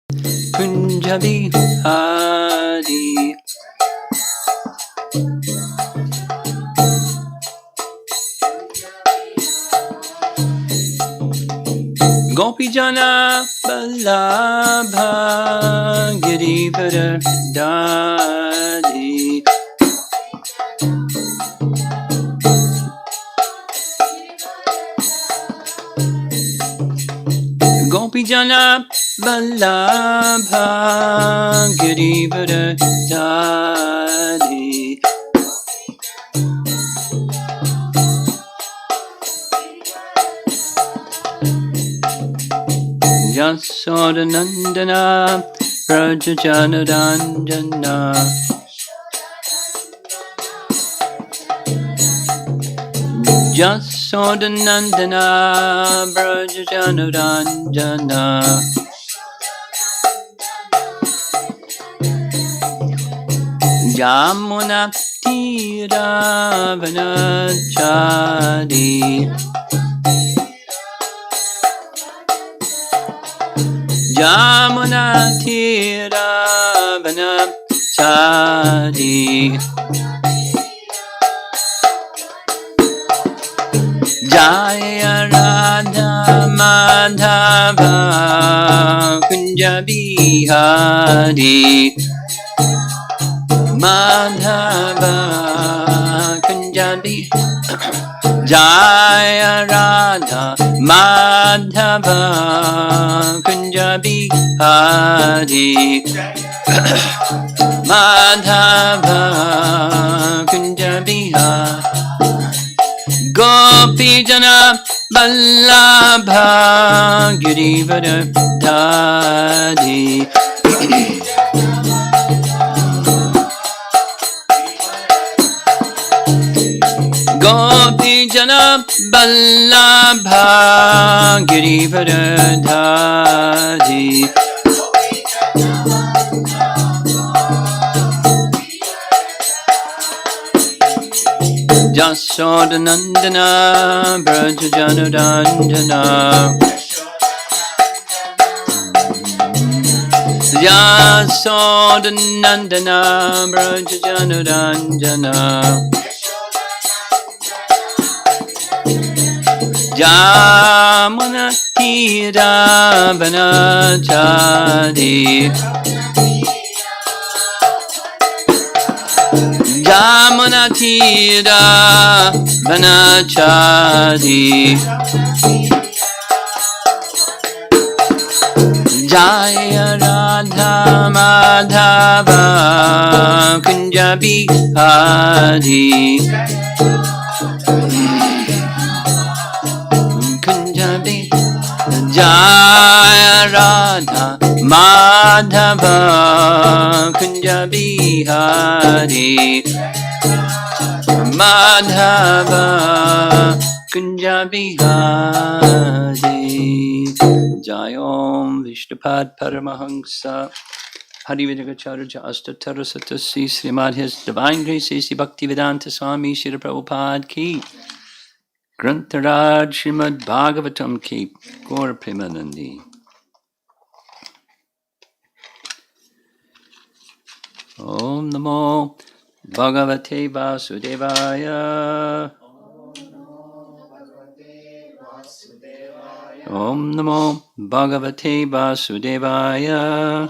Kunja Bihari. Gopi Jana Vallabha Girivara Dadi. Gopi Jana Vallabha Girivara Dadi. Yasoda Nandana Prajajana Ranjana. Yasoda Nandana Prajajana Ranjana. Yamuna Tira Vanachari. Yamuna Tira Vanachari. Jaya Radha Madhava Kunja Bihari. Madhava Kunja Bihari. Jaya Radha Madhava Kunja Bihari. Madhava Kunja Bihari. Gopi Jana Vallabha Girivara Dadi. Gopi Jana Vallabha Girivara Dadi. Yasoda Nandana Brajajana Ranjana. Yasoda Nandana Brajajana Ranjana. Yamuna Tira Vanachari. Yamuna Tira Vanachari. Jaya Radha Madhava Kunja Bihari. Kunja Bihari. Jaya Radha Madhava Kunja Bihari. Madhava Kunja Bihari. Jayom Vishnupad Paramahansa Hari Vidagacharya Astatarasatasi Srimad His Divine Grace A.C. Bhaktivedanta Swami Shri Prabhupada Ki Grantaraj Srimad Bhagavatam Ki Gaur Premanandi. Om Namo Bhagavate Vasudevaya. Om Namo Bhagavate Vasudevaya.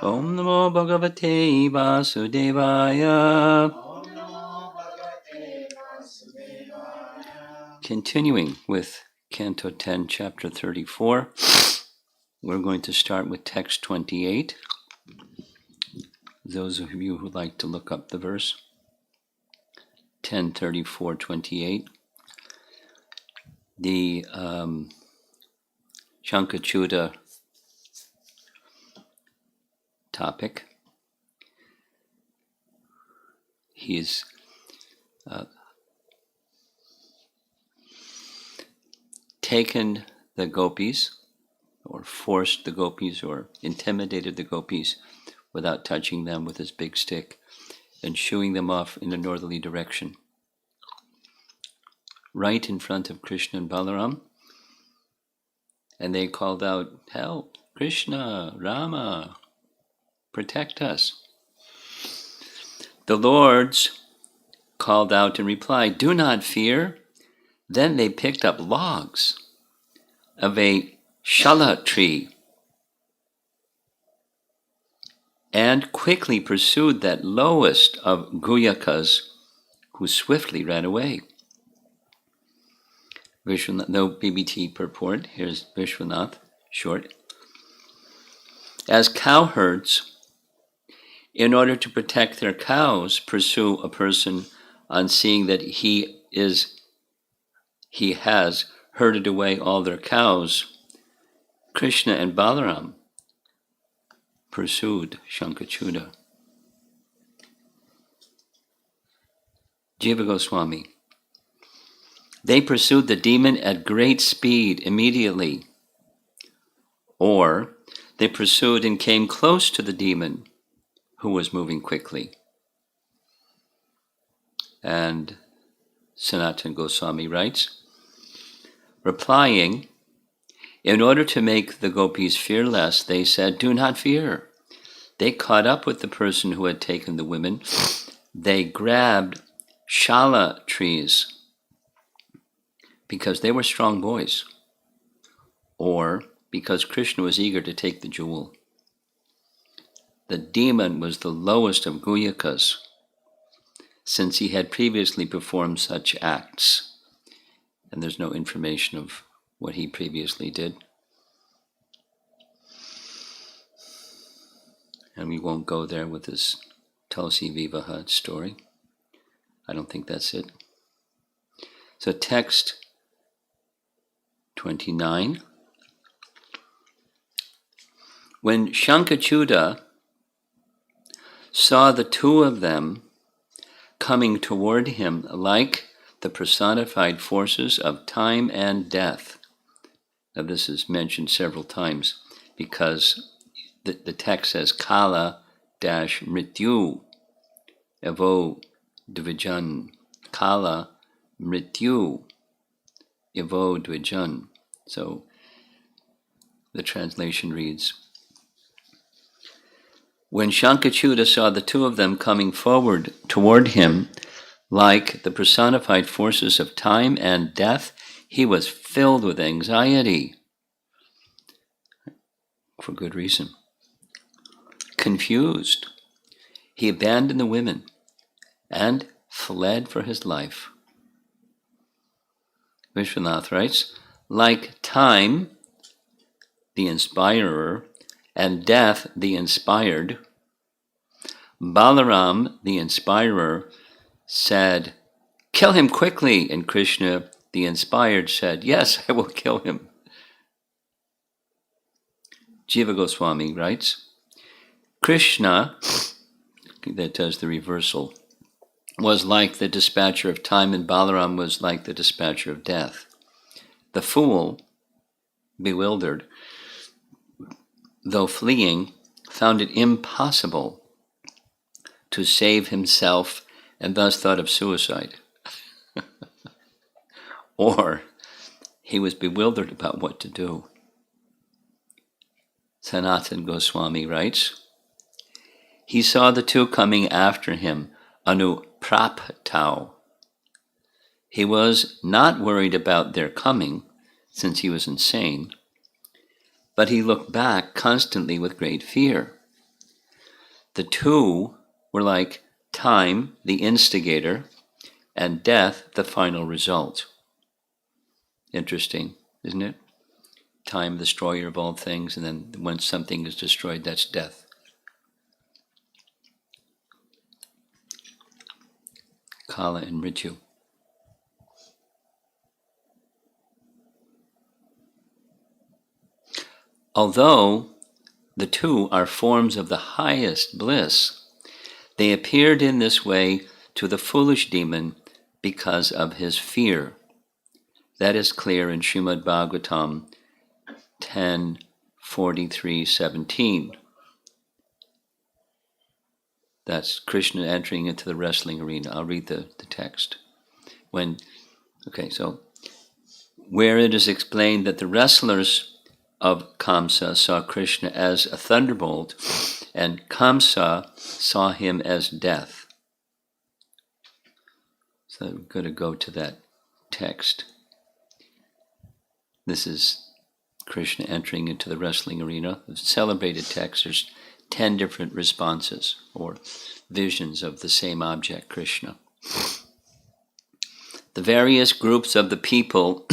Om Namo Bhagavate Vasudevaya. Continuing with Canto 10, Chapter 34, we're going to start with text 28. Those of you who like to look up the verse, 10:34:28. The Sankachuda topic. He's taken the gopis, or forced the gopis, or intimidated the gopis without touching them with his big stick, and shooing them off in a northerly direction, right in front of Krishna and Balaram. And they called out, "Help, Krishna, Rama, protect us." The lords called out in reply, "Do not fear." Then they picked up logs of a shala tree and quickly pursued that lowest of Guyakas, who swiftly ran away. Vishwanath, no BBT purport. Here's Vishwanath, short. As cowherds, in order to protect their cows, pursue a person on seeing that he has herded away all their cows, Krishna and Balaram pursued Sankachuda. Jiva Goswami. They pursued the demon at great speed immediately, or they pursued and came close to the demon, who was moving quickly. And Sanatana Goswami writes, replying, in order to make the gopis fear less, they said, "Do not fear." They caught up with the person who had taken the women. They grabbed shala trees because they were strong boys, or because Krishna was eager to take the jewel. The demon was the lowest of Guyakas, since he had previously performed such acts. And there's no information of what he previously did. And we won't go there with this Tulsi Vivaha story. I don't think that's it. So text 29. When Sankachuda saw the two of them coming toward him like the personified forces of time and death. Now this is mentioned several times because the text says Kala dash Mrityu Evo Dvijan. Kala Mrityu Evo Dvijan. So the translation reads, when Sankachuda saw the two of them coming forward toward him like the personified forces of time and death, he was filled with anxiety. For good reason. Confused, he abandoned the women and fled for his life. Vishwanath writes, like time, the inspirer, and death, the inspired, Balaram, the inspirer, said, "Kill him quickly," and Krishna, the inspired, said, "Yes, I will kill him." Jiva Goswami writes, Krishna, that does the reversal, was like the dispatcher of time, and Balaram was like the dispatcher of death. The fool, bewildered, though fleeing, found it impossible to save himself and thus thought of suicide. Or he was bewildered about what to do. Sanatana Goswami writes, he saw the two coming after him, anupraptau. He was not worried about their coming, since he was insane, but he looked back constantly with great fear. The two were like time, the instigator, and death, the final result. Interesting, isn't it? Time, the destroyer of all things, and then when something is destroyed, that's death. Kala and Mrityu. Although the two are forms of the highest bliss, they appeared in this way to the foolish demon because of his fear. That is clear in Srimad Bhagavatam 10:43-17. That's Krishna entering into the wrestling arena. I'll read the text. So where it is explained that the wrestlers of Kamsa saw Krishna as a thunderbolt, and Kamsa saw him as death. So I'm going to go to that text. This is Krishna entering into the wrestling arena. The celebrated text, there's 10 different responses or visions of the same object, Krishna. The various groups of the people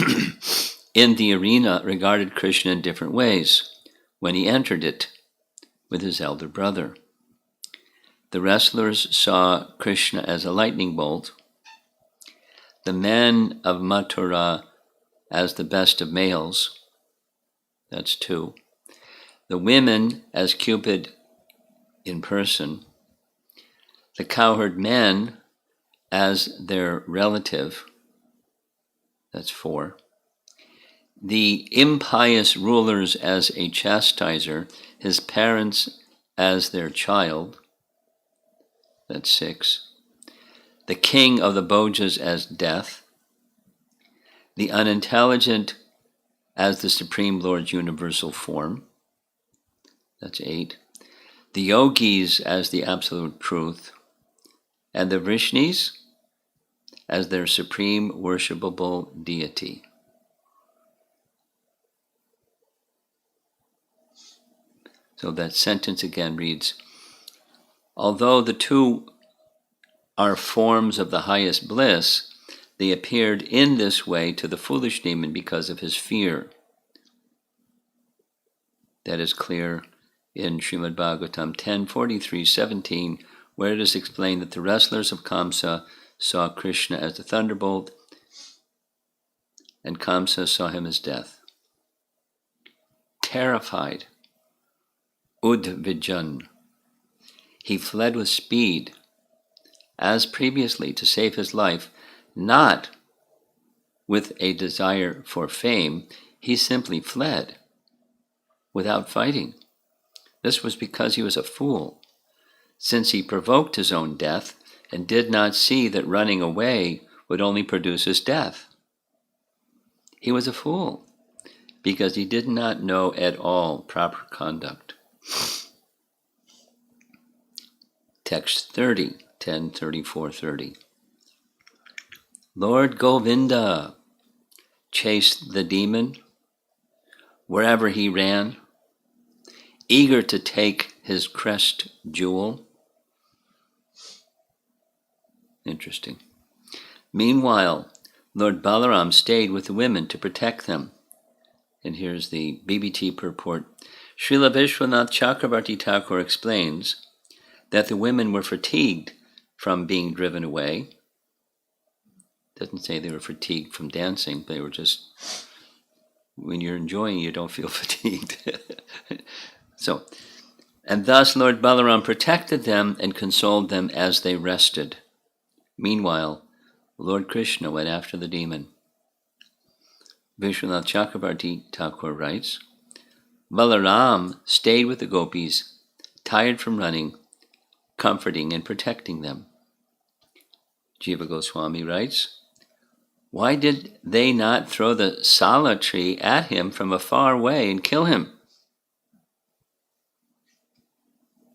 in the arena regarded Krishna in different ways when he entered it with his elder brother. The wrestlers saw Krishna as a lightning bolt, the men of Mathura as the best of males, that's 2, the women as Cupid in person, the cowherd men as their relative, that's 4, the impious rulers as a chastiser, his parents as their child, that's 6, the king of the Bhojas as death, the unintelligent as the Supreme Lord's universal form, that's 8, the yogis as the absolute truth, and the Vrishnis as their supreme worshipable deity. So that sentence again reads, although the two are forms of the highest bliss, they appeared in this way to the foolish demon because of his fear. That is clear in Srimad Bhagavatam 10:43-17, where it is explained that the wrestlers of Kamsa saw Krishna as the thunderbolt, and Kamsa saw him as death. Terrified, Udvijan, he fled with speed, as previously, to save his life, not with a desire for fame. He simply fled without fighting. This was because he was a fool, since he provoked his own death and did not see that running away would only produce his death. He was a fool because he did not know at all proper conduct. Text 30, 10:34-30. Lord Govinda chased the demon wherever he ran, eager to take his crest jewel. Interesting. Meanwhile, Lord Balaram stayed with the women to protect them. And here's the BBT purport. Srila Vishwanath Chakrabarti Thakur explains that the women were fatigued from being driven away. Doesn't say they were fatigued from dancing. They were just, when you're enjoying, you don't feel fatigued. So, and thus Lord Balaram protected them and consoled them as they rested. Meanwhile, Lord Krishna went after the demon. Vishwanath Chakrabarti Thakur writes, Balaram stayed with the gopis, tired from running, comforting and protecting them. Jiva Goswami writes, why did they not throw the sala tree at him from a far way and kill him?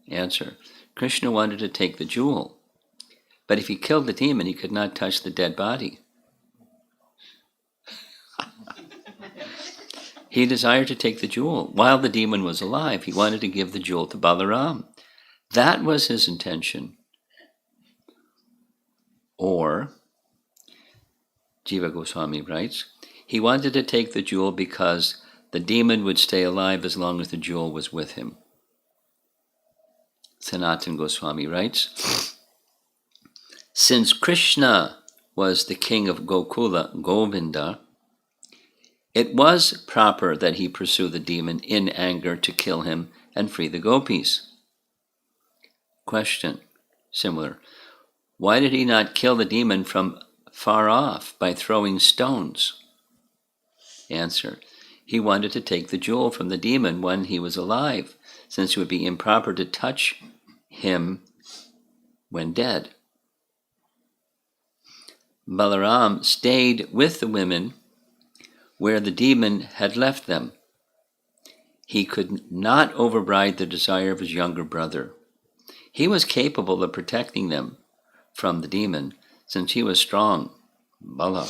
Answer, Krishna wanted to take the jewel, but if he killed the demon, he could not touch the dead body. He desired to take the jewel. While the demon was alive, he wanted to give the jewel to Balaram. That was his intention. Or, Jiva Goswami writes, he wanted to take the jewel because the demon would stay alive as long as the jewel was with him. Sanatan Goswami writes, since Krishna was the king of Gokula, Govinda, it was proper that he pursue the demon in anger to kill him and free the gopis. Question, similar. Why did he not kill the demon from far off by throwing stones? Answer, he wanted to take the jewel from the demon when he was alive, since it would be improper to touch him when dead. Balaram stayed with the women where the demon had left them. he could not override the desire of his younger brother. He was capable of protecting them from the demon, since he was strong, Bala.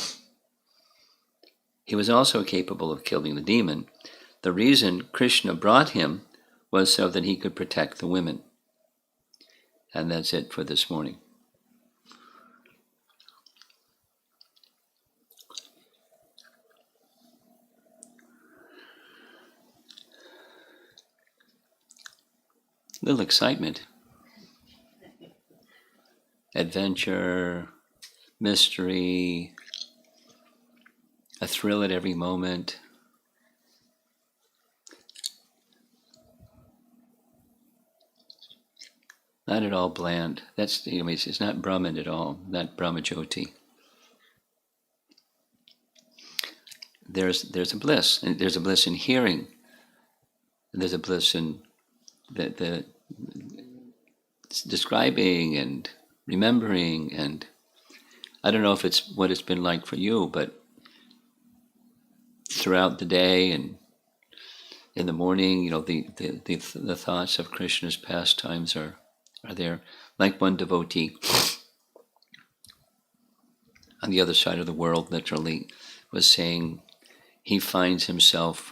He was also capable of killing the demon. The reason Krishna brought him was so that he could protect the women. And that's it for this morning. Little excitement, adventure, mystery, a thrill at every moment. Not at all bland. That's, it's not Brahman at all, not Brahmajyoti. There's a bliss, and there's a bliss in hearing. And there's a bliss in the describing and remembering, and I don't know if it's what it's been like for you, but throughout the day and in the morning, the thoughts of Krishna's pastimes are there. Like one devotee on the other side of the world, literally, was saying he finds himself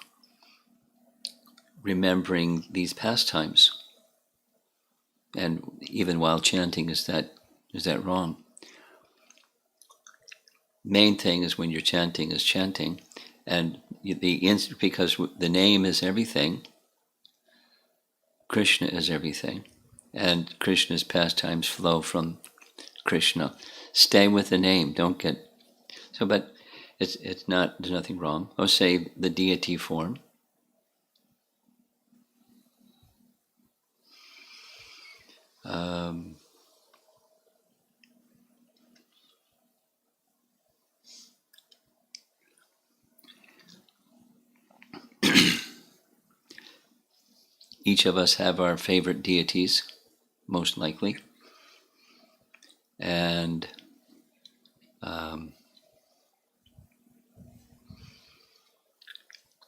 remembering these pastimes, and even while chanting, is that wrong? Main thing is when you're chanting is chanting, and because the name is everything, Krishna is everything, and Krishna's pastimes flow from Krishna. Stay with the name. Don't get so. But it's not. There's nothing wrong. Or say the deity form. Each of us have our favorite deities, most likely, and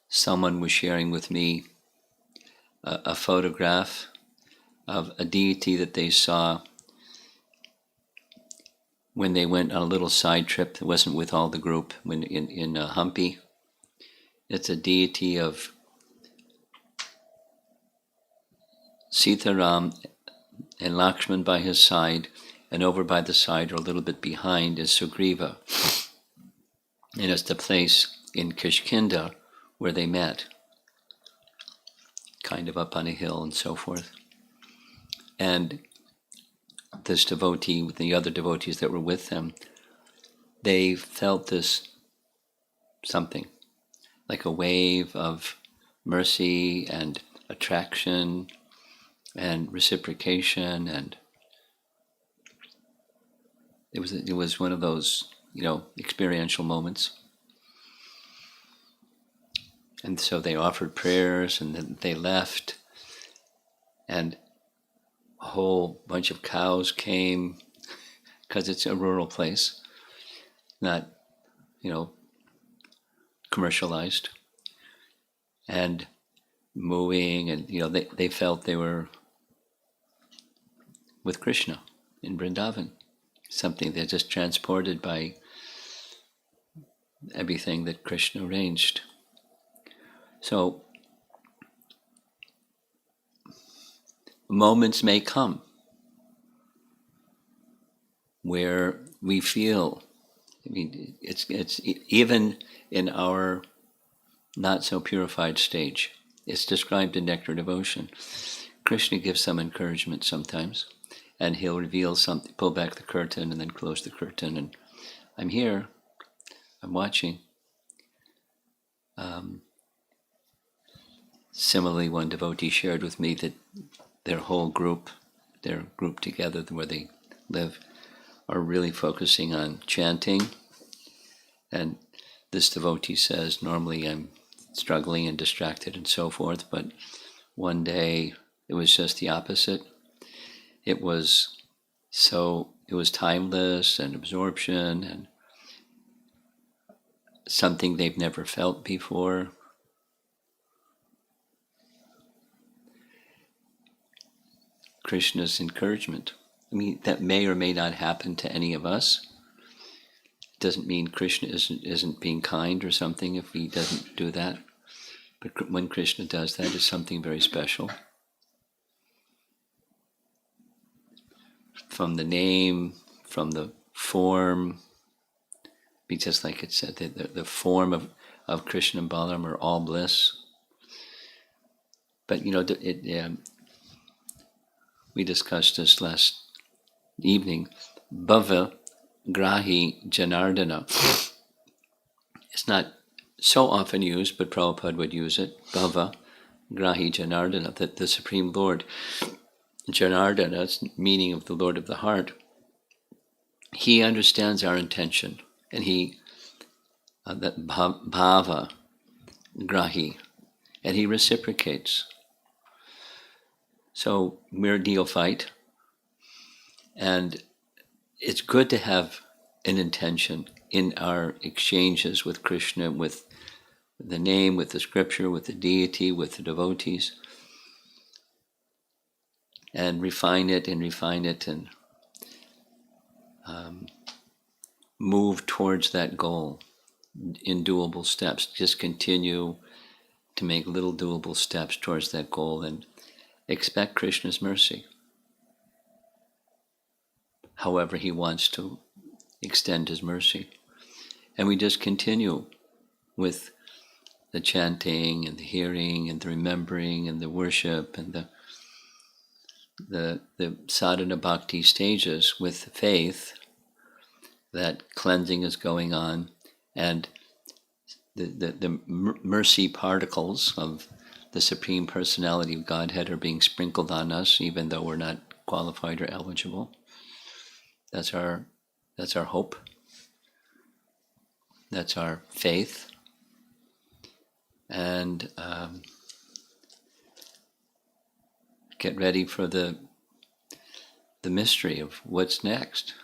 someone was sharing with me a photograph of a deity that they saw when they went on a little side trip. It wasn't with all the group. When in Hampi, it's a deity of Sitaram and Lakshman by his side, and over by the side or a little bit behind is Sugriva. And it's the place in Kishkinda where they met, kind of up on a hill and so forth. And this devotee, with the other devotees that were with them, they felt this something, like a wave of mercy and attraction and reciprocation, and it was one of those experiential moments. And so they offered prayers, and then they left, and a whole bunch of cows came, because it's a rural place, not commercialized, and mooing, and they felt they were with Krishna in Vrindavan. Something they're just transported by everything that Krishna arranged. So moments may come where we feel, it's even in our not so purified stage. It's described in Nectar Devotion. Krishna gives some encouragement sometimes, and he'll reveal something, pull back the curtain and then close the curtain, and I'm here, I'm watching. Similarly, one devotee shared with me that their whole group, their group together where they live, are really focusing on chanting. And this devotee says, normally I'm struggling and distracted and so forth, but one day it was just the opposite. It was timeless and absorption and something they've never felt before. Krishna's encouragement. I mean, that may or may not happen to any of us. It doesn't mean Krishna isn't being kind or something if he doesn't do that. But when Krishna does that, it's something very special. From the name, from the form, just like it said, the form of Krishna and Balaram are all bliss. But we discussed this last evening. Bhava Grahi Janardana. It's not so often used, but Prabhupada would use it. Bhava Grahi Janardana, that the Supreme Lord, Janardana, that's meaning of the Lord of the heart. He understands our intention, and he, that bhava grahi, and he reciprocates. So we're a neophyte, and it's good to have an intention in our exchanges with Krishna, with the name, with the scripture, with the deity, with the devotees, and refine it and move towards that goal in doable steps. Just continue to make little doable steps towards that goal and expect Krishna's mercy. However he wants to extend his mercy. And we just continue with the chanting and the hearing and the remembering and the worship and the sadhana bhakti stages with faith that cleansing is going on, and the mercy particles of the Supreme Personality of Godhead are being sprinkled on us, even though we're not qualified or eligible. That's our hope. That's our faith. And get ready for the mystery of what's next.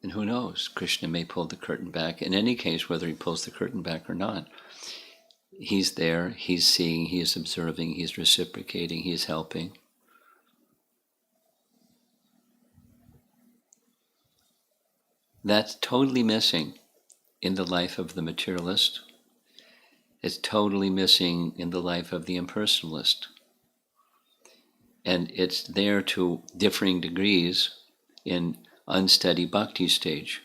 And who knows, Krishna may pull the curtain back. In any case, whether he pulls the curtain back or not, he's there, he's seeing, he is observing, he's reciprocating, he is helping. That's totally missing in the life of the materialist. It's totally missing in the life of the impersonalist. And it's there to differing degrees in unsteady bhakti stage.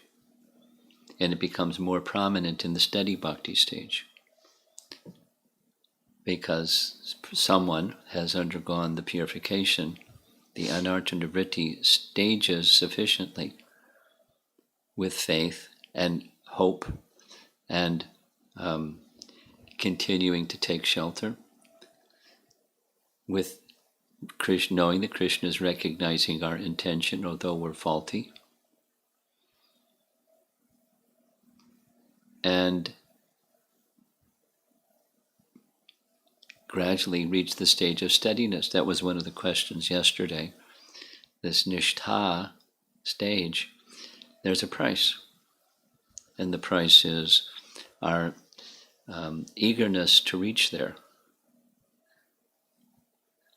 And it becomes more prominent in the steady bhakti stage. Because someone has undergone the purification, the anartha-nivritti stages sufficiently with faith and hope and continuing to take shelter with Krishna, knowing that Krishna is recognizing our intention, although we're faulty, and gradually reach the stage of steadiness. That was one of the questions yesterday. This nishtha stage, there's a price, and the price is our eagerness to reach there.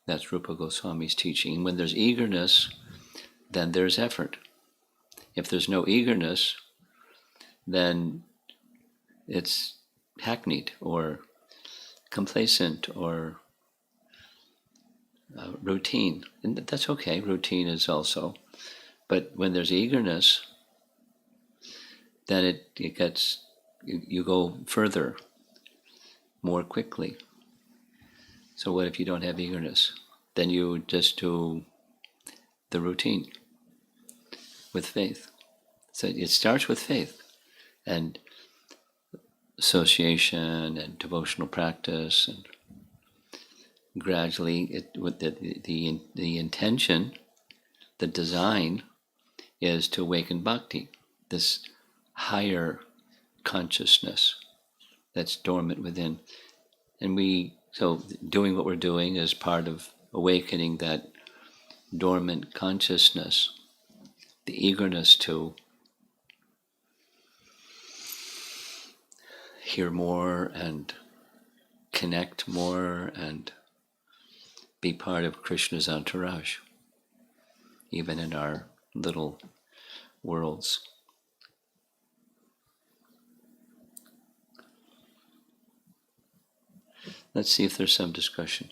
That's Rupa Goswami's teaching. When there's eagerness, then there's effort. If there's no eagerness, then it's hackneyed or complacent or routine. And that's okay, routine is also. But when there's eagerness, then it gets, you go further, more quickly. So what if you don't have eagerness? Then you just do the routine with faith. So it starts with faith and association and devotional practice, and gradually with the intention, the design is to awaken bhakti, this higher consciousness that's dormant within. And so doing what we're doing is part of awakening that dormant consciousness, the eagerness to hear more and connect more and be part of Krishna's entourage, even in our little worlds. Let's see if there's some discussion.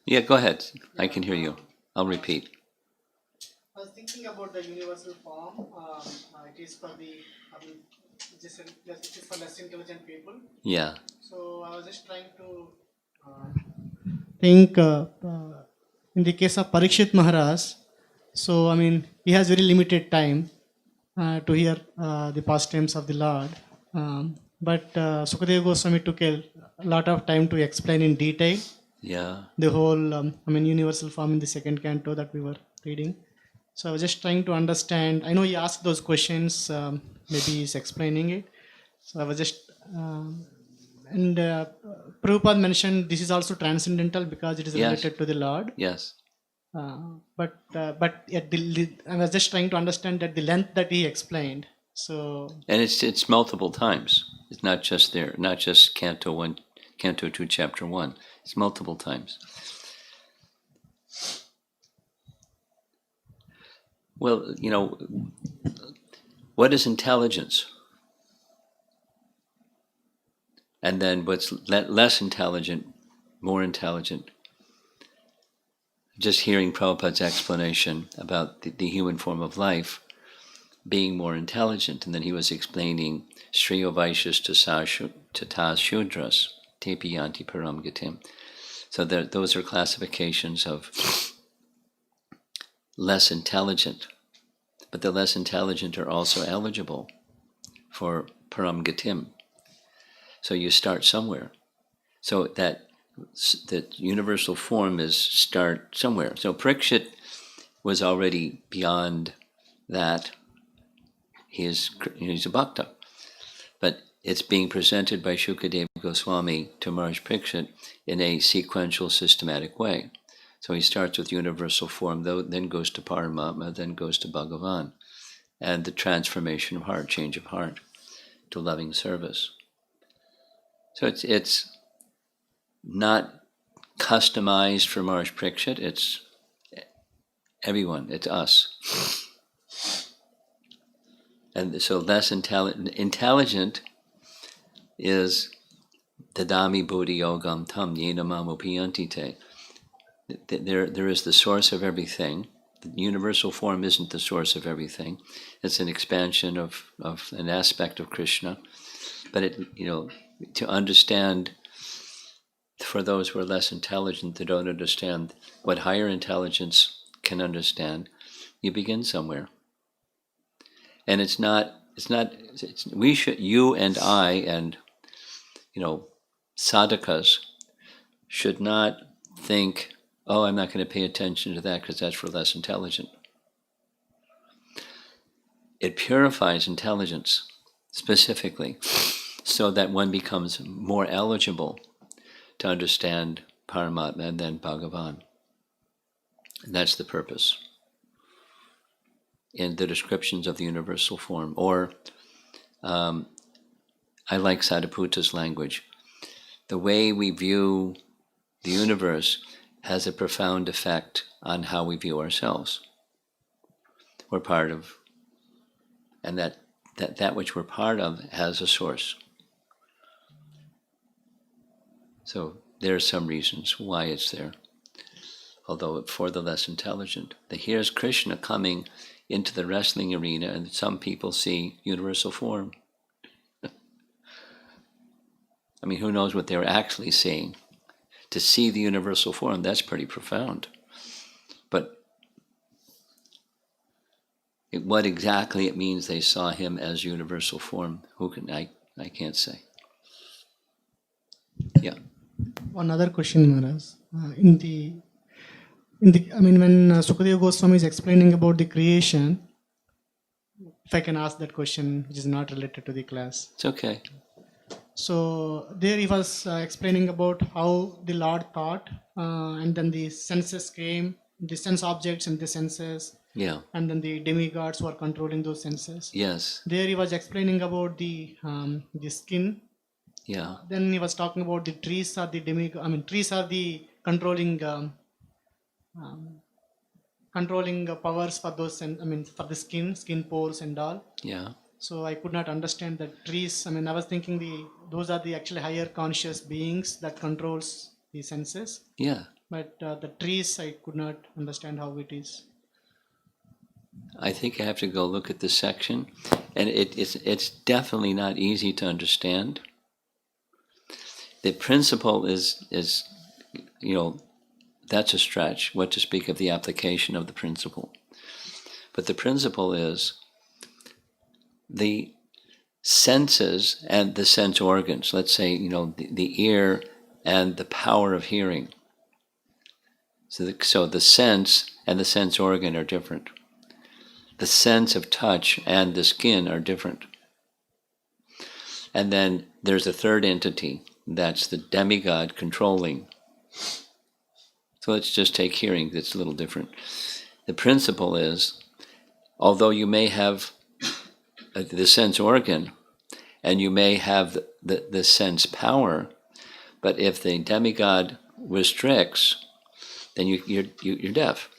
Yeah, go ahead. I can hear you. I'll repeat. I was thinking about the universal form. It is for the, it is for less intelligent people. Yeah. So I was just trying to think in the case of Parikshit Maharaj. So he has very limited time to hear the pastimes of the Lord. But Sukadeva Goswami took a lot of time to explain in detail. Yeah. The whole, universal form in the second canto that we were reading. So I was just trying to understand. I know he asked those questions. Maybe he's explaining it. So I was just, and Prabhupada mentioned this is also transcendental because it is related to the Lord. Yes. But at I was just trying to understand that the length that he explained. So and it's multiple times. It's not just there, not just Canto 1, Canto 2, Chapter 1. It's multiple times. Well, what is intelligence? And then what's less intelligent, more intelligent? Just hearing Prabhupada's explanation about the human form of life being more intelligent, and then he was explaining Shriyo Vaishyas Tatas Shudras Tepi Yanti Param Gatim. So those are classifications of less intelligent, but the less intelligent are also eligible for Param Gatim. So you start somewhere. So that universal form is start somewhere. So Parikshit was already beyond that. He's a bhakta. But it's being presented by Shukadeva Goswami to Maharaj Parikshit in a sequential, systematic way. So he starts with universal form, then goes to Paramatma, then goes to Bhagavan, and the transformation of heart, change of heart to loving service. So it's not customized for Maharaj Parikshit, it's everyone, it's us. And so less intelligent is Dadami Bodhi Yogam Tam Yena Mamupiyanti Te. There is the source of everything. The universal form isn't the source of everything. It's an expansion of an aspect of Krishna. But to understand, for those who are less intelligent, that don't understand what higher intelligence can understand, you begin somewhere. And you and I and sadhakas should not think, oh, I'm not going to pay attention to that because that's for less intelligent. It purifies intelligence specifically so that one becomes more eligible to understand Paramatma and then Bhagavan. And that's the purpose in the descriptions of the universal form. Or I like Sadhuputa's language. The way we view the universe has a profound effect on how we view ourselves. We're part of, and that which we're part of has a source. So there are some reasons why it's there. Although for the less intelligent. Here's Krishna coming into the wrestling arena, and some people see universal form. I mean, who knows what they're actually seeing? To see the universal form, that's pretty profound. But What exactly it means they saw him as universal form, I can't say. Yeah. One other question, Maharaj. When Sukadeva Goswami is explaining about the creation, if I can ask that question, which is not related to the class. It's okay. So there he was explaining about how the Lord thought, and then the senses came, the sense objects and the senses, Yeah. and then the demigods were controlling those senses. Yes. There he was explaining about the skin. Yeah. Then he was talking about the trees are the trees are the um, controlling powers for those, for the skin poles and all. Yeah. So I could not understand the trees. I was thinking those are the actually higher conscious beings that controls the senses. Yeah. But the trees, I could not understand how it is. I think I have to go look at this section, and it's definitely not easy to understand. The principle is that's a stretch. What to speak of the application of the principle? But the principle is the senses and the sense organs. Let's say the ear and the power of hearing. So the sense and the sense organ are different. The sense of touch and the skin are different. And then there's a third entity, that's the demigod controlling. So let's just take hearing, that's a little different. The principle is, although you may have the sense organ and you may have the sense power, but if the demigod restricts, then you're deaf.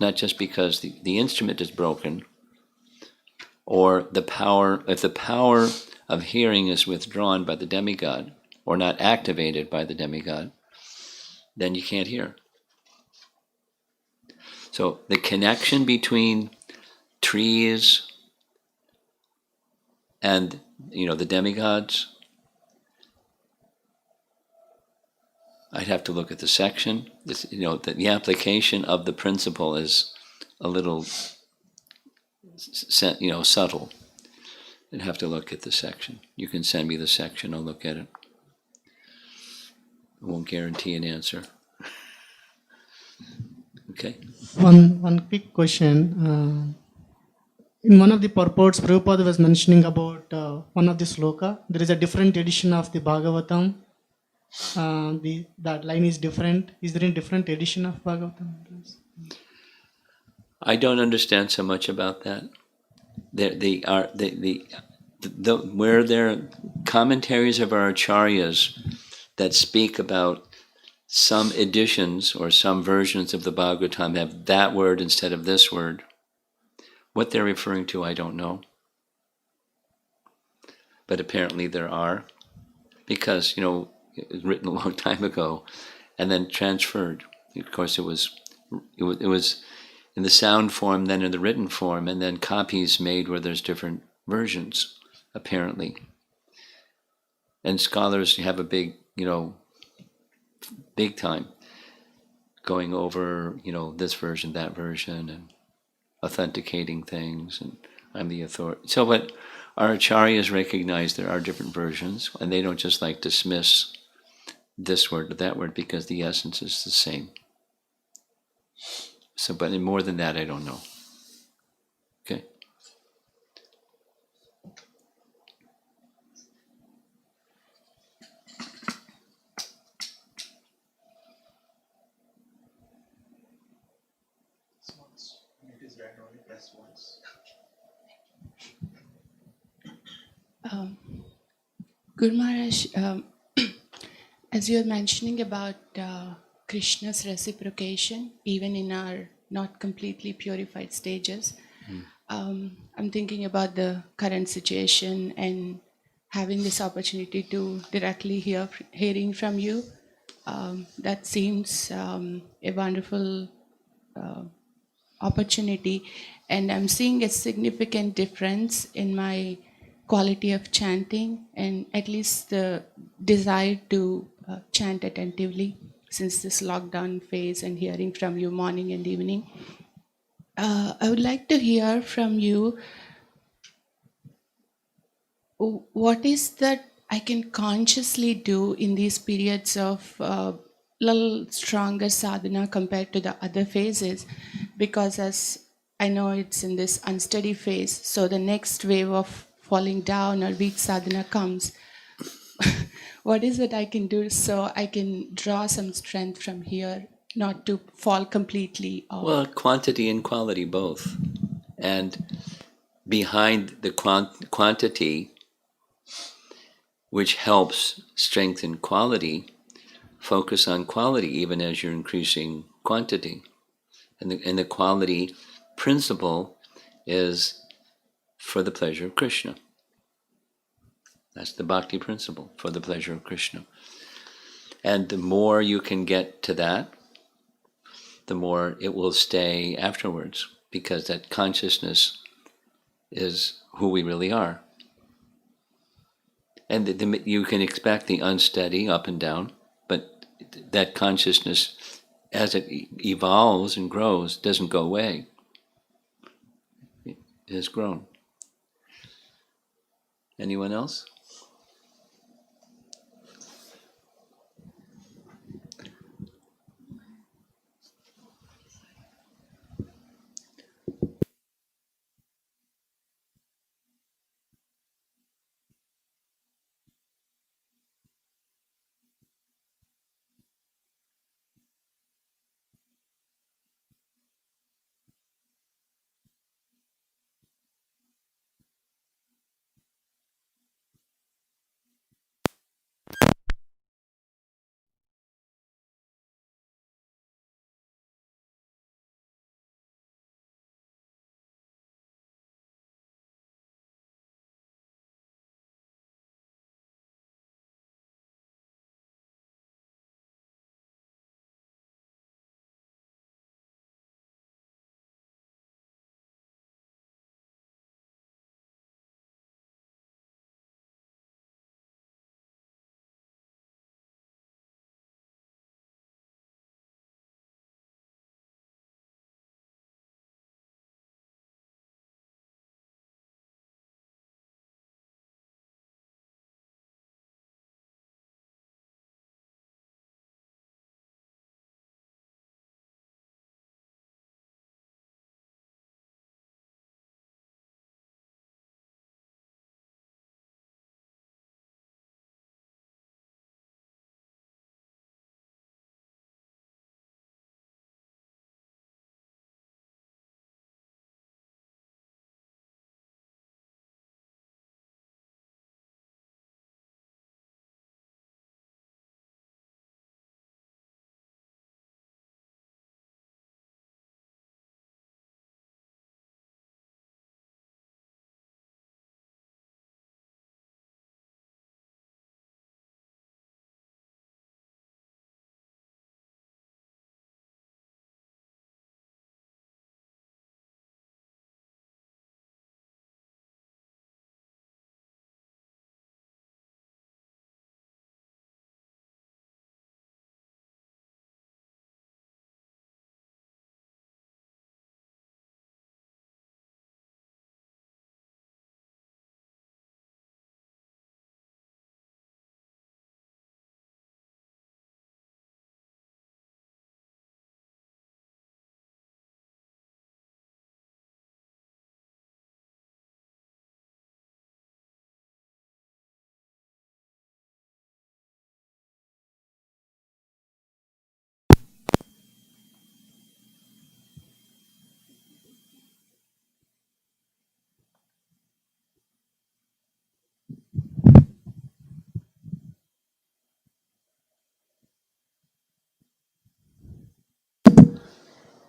Not just because the instrument is broken, or if the power of hearing is withdrawn by the demigod, or not activated by the demigod, then you can't hear. So the connection between trees and the demigods, I'd have to look at the section. The application of the principle is a little subtle. I'd have to look at the section. You can send me the section, I'll look at it. I won't guarantee an answer. Okay. One quick question. In one of the purports, Prabhupada was mentioning about one of the sloka. There is a different edition of the Bhagavatam. That line is different. Is there a different edition of Bhagavatam? I don't understand so much about that. Where there are commentaries of our acharyas that speak about some editions or some versions of the Bhagavatam have that word instead of this word. What they're referring to, I don't know. But apparently there are, because it was written a long time ago, and then transferred. Of course, it was in the sound form, then in the written form, and then copies made where there's different versions, apparently. And scholars have a big time going over, this version, that version, and authenticating things, and I'm the authority. So, but our acharyas recognize there are different versions, and they don't just dismiss this word or that word because the essence is the same. So, but in more than that, I don't know. Okay. Guru Maharaj, as you are mentioning about Krishna's reciprocation, even in our not completely purified stages, I'm thinking about the current situation and having this opportunity to directly hearing from you. That seems a wonderful opportunity, and I'm seeing a significant difference in my quality of chanting and at least the desire to chant attentively since this lockdown phase and hearing from you morning and evening. I would like to hear from you what is that I can consciously do in these periods of little stronger sadhana compared to the other phases, because as I know it's in this unsteady phase, so the next wave of falling down or weak sadhana comes. What is it I can do so I can draw some strength from here, not to fall completely off? Well, quantity and quality both. And behind the quantity, which helps strengthen quality, focus on quality even as you're increasing quantity. And the quality principle is for the pleasure of Krishna. That's the bhakti principle, for the pleasure of Krishna. And the more you can get to that, the more it will stay afterwards, because that consciousness is who we really are. And you can expect the unsteady up and down, but that consciousness, as it evolves and grows, doesn't go away. It has grown. Anyone else?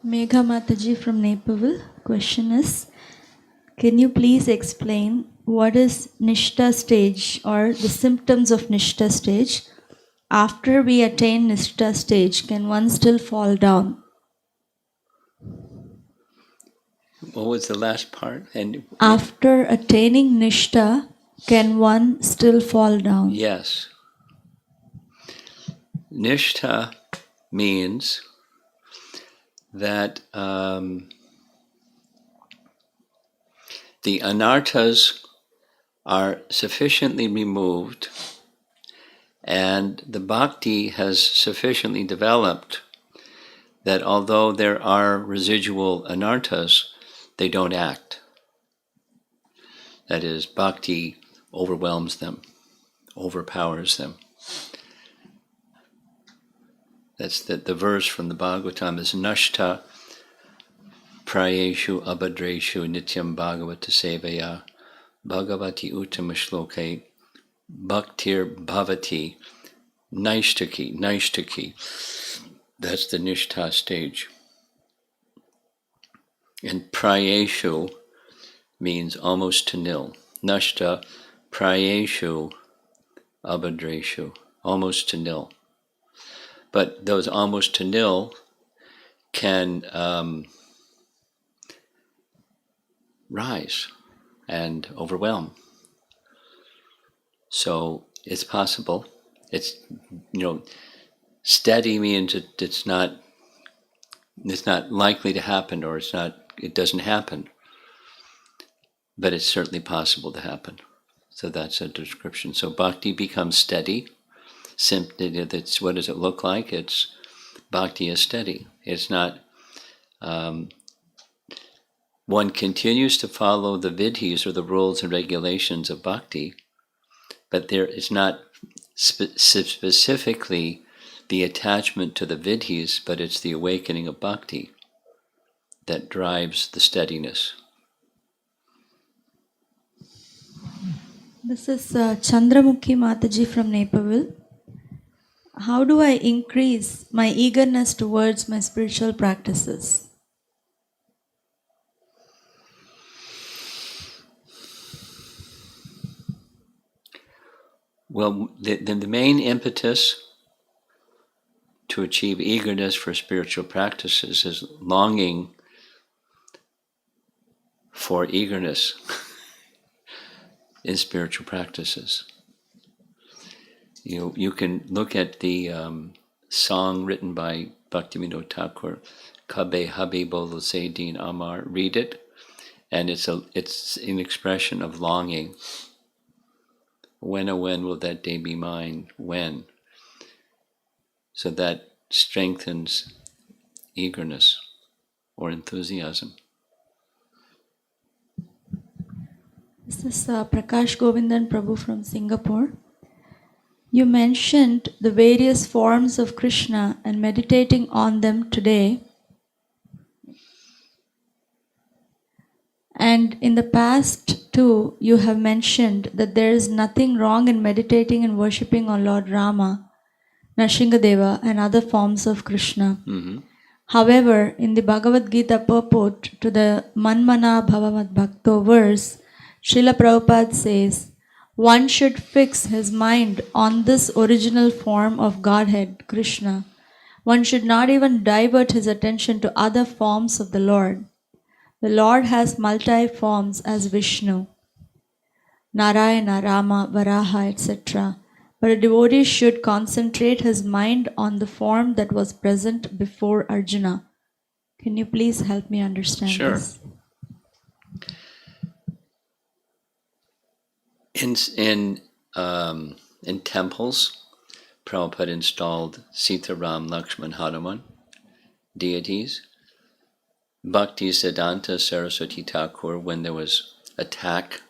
Megha Mataji from Naperville. Question is, can you please explain what is Nishta stage or the symptoms of Nishta stage? After we attain Nishta stage, can one still fall down? What was the last part? And After attaining Nishta, can one still fall down? yes, Nishtha means that the anarthas are sufficiently removed and the bhakti has sufficiently developed that although there are residual anarthas, they don't act. That is, bhakti overwhelms them, overpowers them. That's the verse from the Bhagavatam is Nashta Prayeshu Abhadreshu Nityam Bhagavata Sevaya Bhagavati Uttama Shloke Bhaktir Bhavati Naishtaki. That's the Nishtha stage. And Prayeshu means almost to nil. Nashta Prayeshu Abhadreshu, almost to nil. But those almost to nil can rise and overwhelm. So it's possible. It's, steady means it's not likely to happen, or it doesn't happen. But it's certainly possible to happen. So that's a description. So bhakti becomes steady. Simply, what does it look like? It's bhakti is steady. It's not. One continues to follow the vidhis, or the rules and regulations of bhakti, but there is not specifically the attachment to the vidhis, but it's the awakening of bhakti that drives the steadiness. This is Chandramukhi Mataji from Naperville. How do I increase my eagerness towards my spiritual practices? Well, the main impetus to achieve eagerness for spiritual practices is longing for eagerness in spiritual practices. You can look at the song written by Bhaktivinoda Thakur, Kabe Habe Bolo Se Din Amar. Read it, and it's an expression of longing. When, oh when will that day be mine? When? So that strengthens eagerness or enthusiasm. This is Prakash Govindan Prabhu from Singapore. You mentioned the various forms of Krishna and meditating on them today. And in the past too, you have mentioned that there is nothing wrong in meditating and worshipping on Lord Rama, Nrsingadeva, and other forms of Krishna. Mm-hmm. However, in the Bhagavad Gita purport to the Manmana Bhavamad Bhakto verse, Srila Prabhupada says, one should fix his mind on this original form of Godhead, Krishna. One should not even divert his attention to other forms of the Lord. The Lord has multi-forms as Vishnu, Narayana, Rama, Varaha, etc. But a devotee should concentrate his mind on the form that was present before Arjuna. Can you please help me understand this? In temples, Prabhupada installed Sita, Ram, Lakshman, Hanuman deities. Bhakti Siddhanta Saraswati Thakur, when there was attack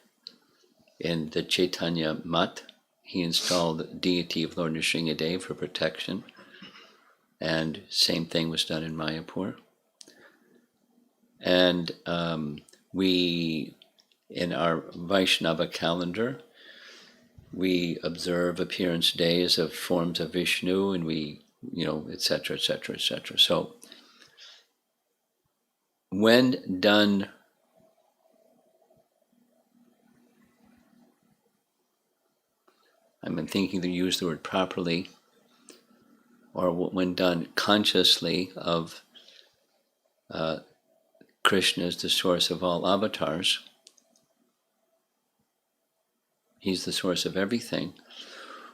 in the Chaitanya Mat, he installed the deity of Lord Nrsingadeva for protection. And same thing was done in Mayapur. And we, in our Vaishnava calendar, we observe appearance days of forms of Vishnu, and we, etc., etc., etc. So, when done I'm thinking to use the word properly, or when done consciously of Krishna as the source of all avatars, he's the source of everything.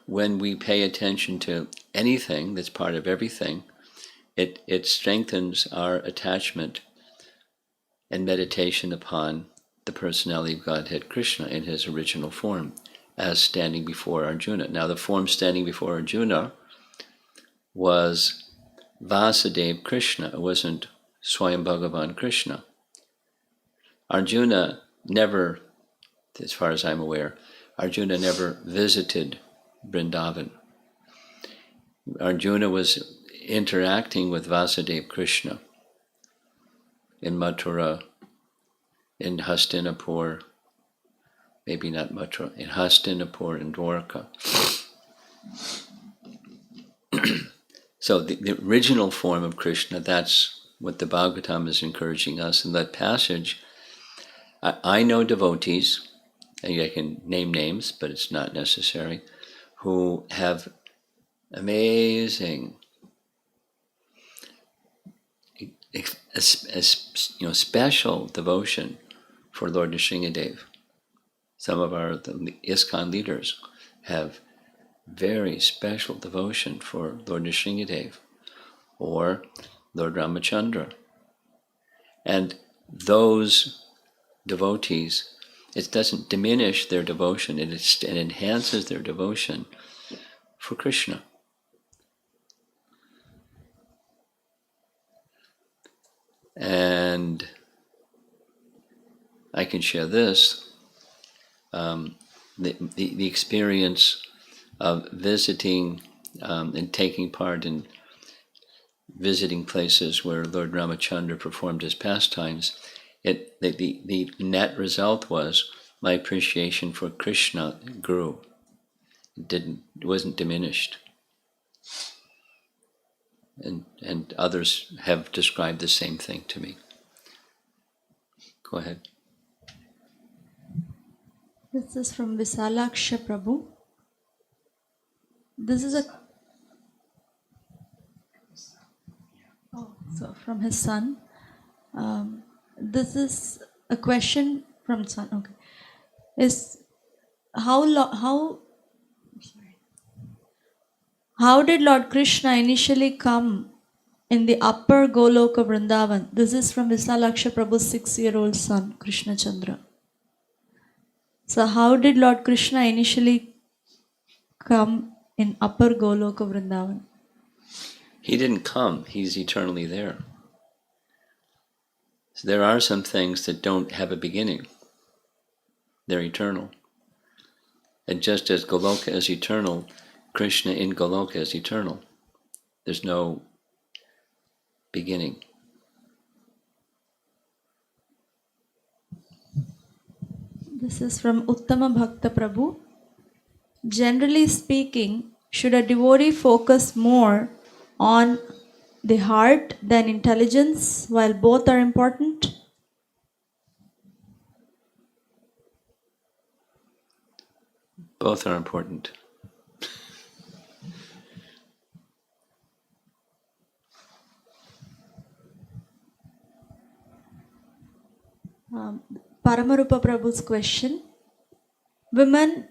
When we pay attention to anything that's part of everything, it strengthens our attachment and meditation upon the personality of Godhead Krishna in his original form as standing before Arjuna. Now the form standing before Arjuna was Vasudeva Krishna. It wasn't Swayam Bhagavan Krishna. Arjuna never, as far as I'm aware, Arjuna never visited Vrindavan. Arjuna was interacting with Vasudeva Krishna in Mathura, in Hastinapur, maybe not Mathura, in Hastinapur and Dwarka. So the original form of Krishna, that's what the Bhagavatam is encouraging us. In that passage, I know devotees, and I can name names, but it's not necessary, who have amazing, special devotion for Lord Nrsingadev. Some of the ISKCON leaders have very special devotion for Lord Nrsingadev or Lord Ramachandra. And those devotees, it doesn't diminish their devotion, it enhances their devotion for Krishna. And I can share this, the experience of visiting and taking part in visiting places where Lord Ramachandra performed his pastimes. The net result was my appreciation for Krishna grew. It wasn't diminished. And others have described the same thing to me. Go ahead. This is from Visalaksha Prabhu. This is from his son. This is a question from son. Okay, is how did Lord Krishna initially come in the upper Goloka Vrindavan? This is from Visalaksha Prabhu's 6-year-old son, Krishna Chandra. So how did Lord Krishna initially come in upper Goloka Vrindavan? He didn't come, he's eternally there. So there are some things that don't have a beginning. They're eternal. And just as Goloka is eternal, Krishna in Goloka is eternal. There's no beginning. This is from Uttama Bhakta Prabhu. Generally speaking, should a devotee focus more on the heart than intelligence, while both are important? Both are important. Paramarupa Prabhu's question. Women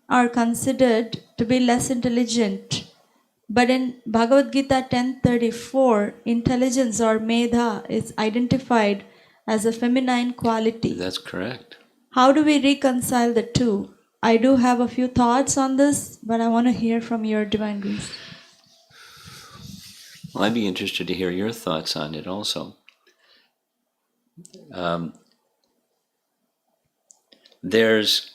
are considered to be less intelligent, but in Bhagavad Gita 10:34, intelligence or medha is identified as a feminine quality. That's correct. How do we reconcile the two? I do have a few thoughts on this, but I want to hear from your divine grace. Well, I'd be interested to hear your thoughts on it also. There's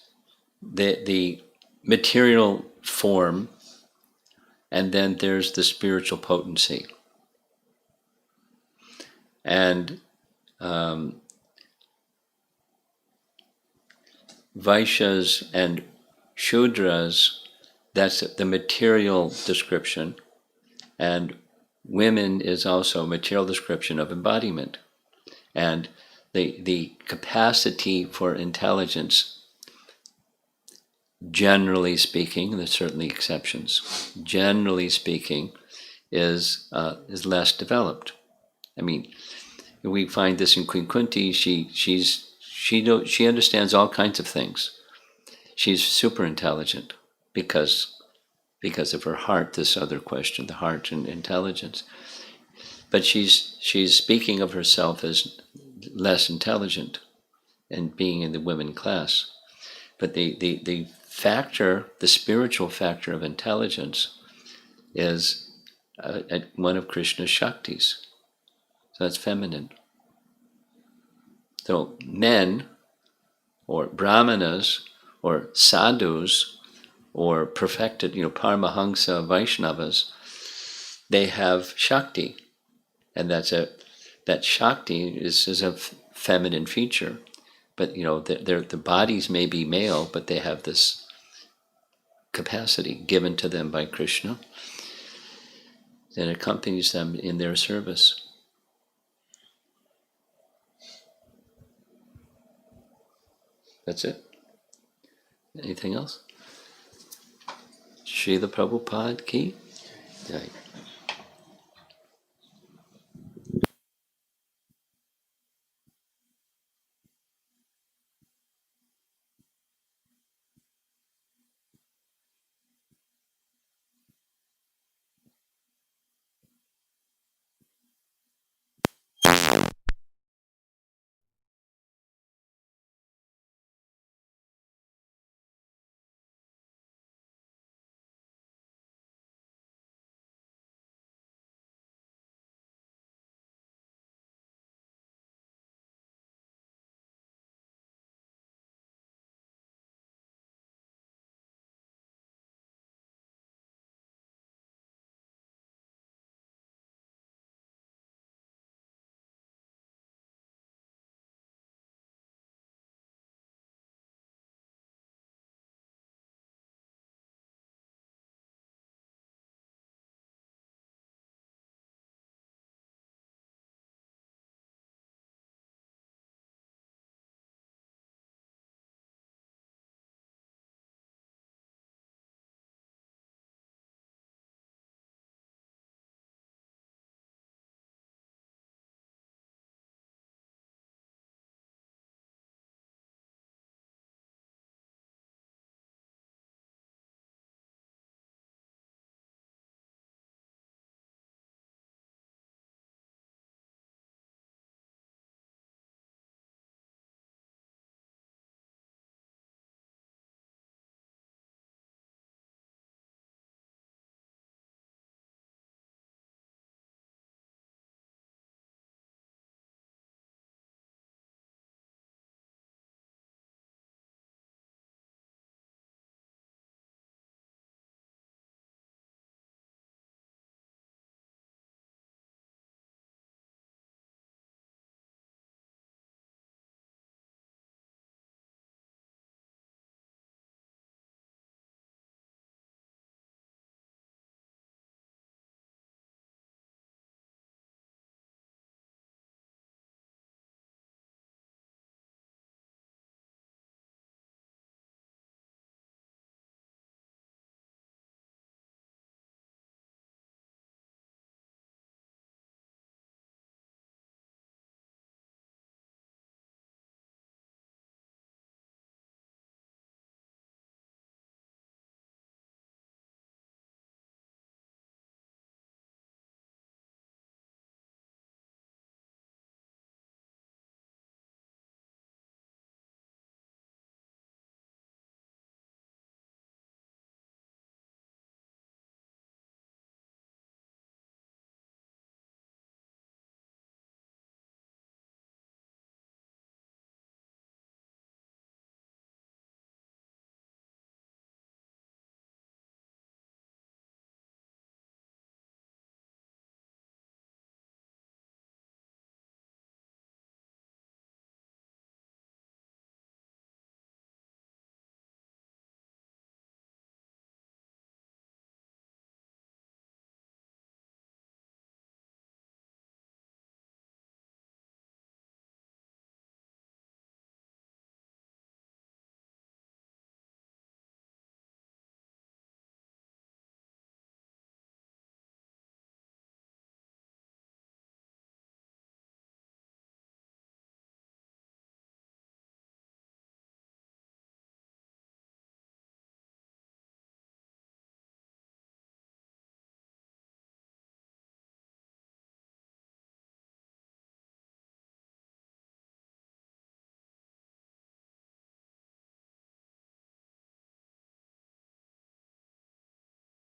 the material form, and then there's the spiritual potency. And Vaishyas and Shudras, that's the material description, and women is also a material description of embodiment. And the capacity for intelligence, generally speaking, there's certainly exceptions, generally speaking, is less developed. I mean, we find this in Queen Kunti. She understands all kinds of things. She's super intelligent because of her heart. This other question, the heart and intelligence. But she's speaking of herself as less intelligent and being in the women class. But the factor, the spiritual factor of intelligence is one of Krishna's Shaktis. So that's feminine. So men, or brahmanas, or sadhus, or perfected, Paramahansa Vaishnavas, they have Shakti. And that Shakti is a feminine feature. But their bodies may be male, but they have this capacity given to them by Krishna that accompanies them in their service. That's it. Anything else? Srila Prabhupada ki? Jai.